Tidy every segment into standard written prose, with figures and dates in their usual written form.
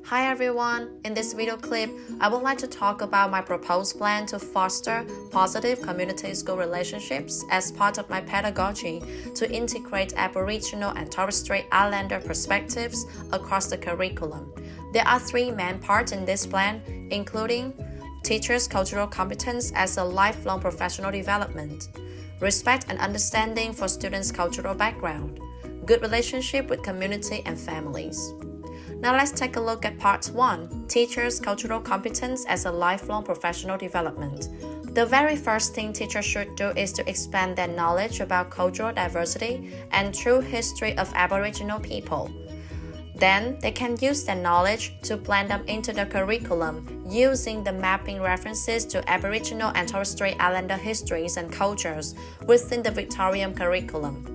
Hi everyone, in this video clip, I would like to talk about my proposed plan to foster positive community-school relationships as part of my pedagogy to integrate Aboriginal and Torres Strait Islander perspectives across the curriculum. There are three main parts in this plan, including teachers' cultural competence as a lifelong professional development, respect and understanding for students' cultural background, good relationship with community and families. Now let's take a look at part 1, teachers' cultural competence as a lifelong professional development. The very first thing teachers should do is to expand their knowledge about cultural diversity and true history of Aboriginal people. Then they can use their knowledge to blend them into the curriculum using the mapping references to Aboriginal and Torres Strait Islander histories and cultures within the Victorian curriculum.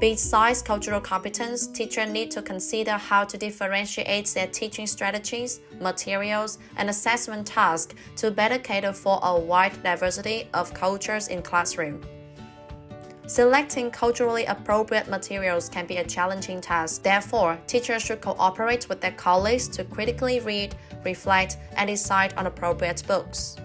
Besides cultural competence, teachers need to consider how to differentiate their teaching strategies, materials, and assessment tasks to better cater for a wide diversity of cultures in classroom. Selecting culturally appropriate materials can be a challenging task. Therefore, teachers should cooperate with their colleagues to critically read, reflect, and decide on appropriate books.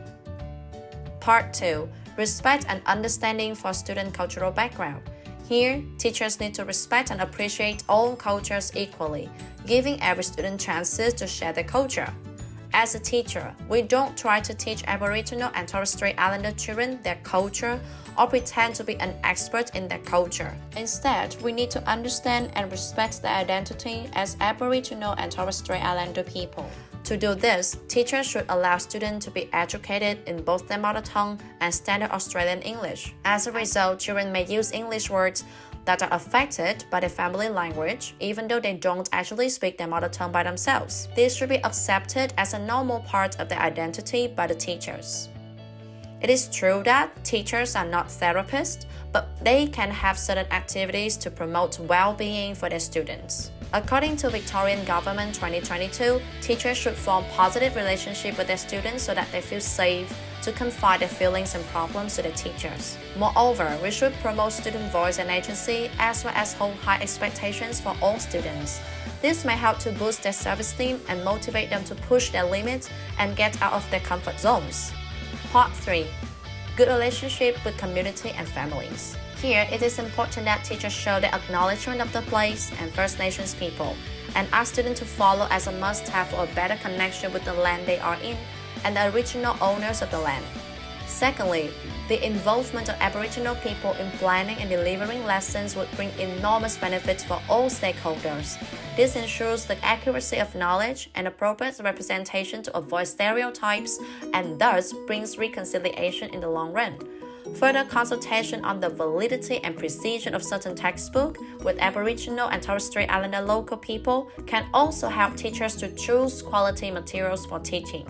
Part 2. Respect and understanding for student cultural background. Here, teachers need to respect and appreciate all cultures equally, giving every student chances to share their culture. As a teacher, we don't try to teach Aboriginal and Torres Strait Islander children their culture or pretend to be an expert in their culture. Instead, we need to understand and respect their identity as Aboriginal and Torres Strait Islander people. To do this, teachers should allow students to be educated in both their mother tongue and standard Australian English. As a result, children may use English words that are affected by their family language, even though they don't actually speak their mother tongue by themselves. This should be accepted as a normal part of their identity by the teachers. It is true that teachers are not therapists, but they can have certain activities to promote well-being for their students. According to Victorian Government 2022, teachers should form positive relationships with their students so that they feel safe to confide their feelings and problems to their teachers. Moreover, we should promote student voice and agency as well as hold high expectations for all students. This may help to boost their self-esteem and motivate them to push their limits and get out of their comfort zones. Part 3. Good relationship with community and families. Here, it is important that teachers show their acknowledgement of the place and First Nations people, and ask students to follow as a must-have for a better connection with the land they are in and the original owners of the land. Secondly, the involvement of Aboriginal people in planning and delivering lessons would bring enormous benefits for all stakeholders. This ensures the accuracy of knowledge and appropriate representation to avoid stereotypes and thus brings reconciliation in the long run. Further consultation on the validity and precision of certain textbooks with Aboriginal and Torres Strait Islander local people can also help teachers to choose quality materials for teaching.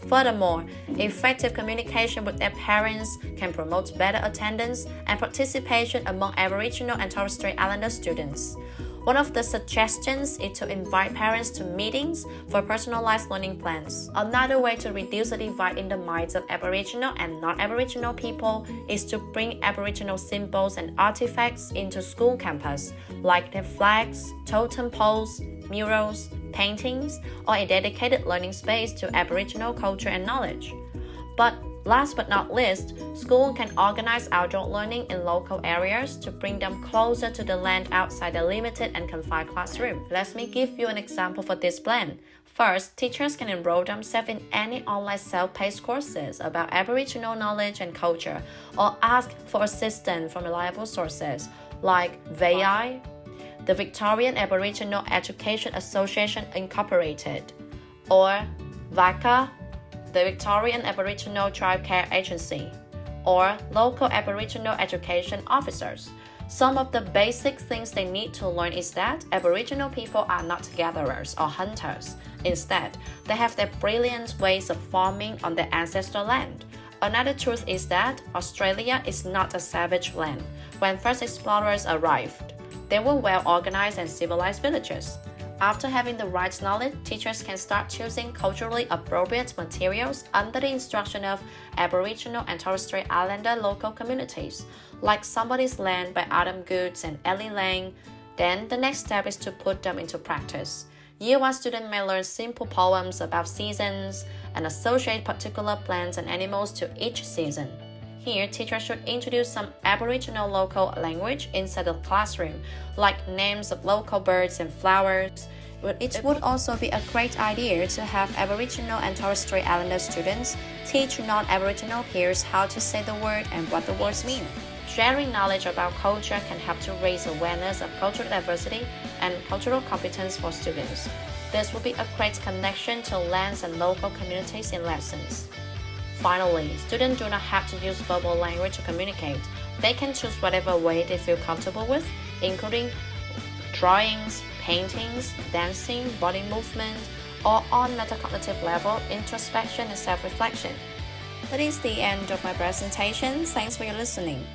Furthermore, effective communication with their parents can promote better attendance and participation among Aboriginal and Torres Strait Islander students. One of the suggestions is to invite parents to meetings for personalized learning plans. Another way to reduce the divide in the minds of Aboriginal and non-Aboriginal people is to bring Aboriginal symbols and artifacts into school campus, like their flags, totem poles, murals, paintings, or a dedicated learning space to Aboriginal culture and knowledge. But last but not least, schools can organize outdoor learning in local areas to bring them closer to the land outside the limited and confined classroom. Let me give you an example for this plan. First, teachers can enroll themselves in any online self-paced courses about Aboriginal knowledge and culture, or ask for assistance from reliable sources like VI, the Victorian Aboriginal Education Association Incorporated, or VACA, the Victorian Aboriginal Child Care Agency, or local Aboriginal education officers. Some of the basic things they need to learn is that Aboriginal people are not gatherers or hunters. Instead, they have their brilliant ways of farming on their ancestral land. Another truth is that Australia is not a savage land. When first explorers arrived, they were well-organized and civilized villages. After having the right knowledge, teachers can start choosing culturally appropriate materials under the instruction of Aboriginal and Torres Strait Islander local communities, like Somebody's Land by Adam Goods and Ellie Lang. Then the next step is to put them into practice. Year 1 students may learn simple poems about seasons and associate particular plants and animals to each season. Here, teachers should introduce some Aboriginal local language inside the classroom, like names of local birds and flowers. It would also be a great idea to have Aboriginal and Torres Strait Islander students teach non-Aboriginal peers how to say the word and what the words mean. Sharing knowledge about culture can help to raise awareness of cultural diversity and cultural competence for students. This will be a great connection to lands and local communities in lessons. Finally, students do not have to use verbal language to communicate. They can choose whatever way they feel comfortable with, including drawings, paintings, dancing, body movement, or on metacognitive level, introspection and self-reflection. That is the end of my presentation. Thanks for your listening.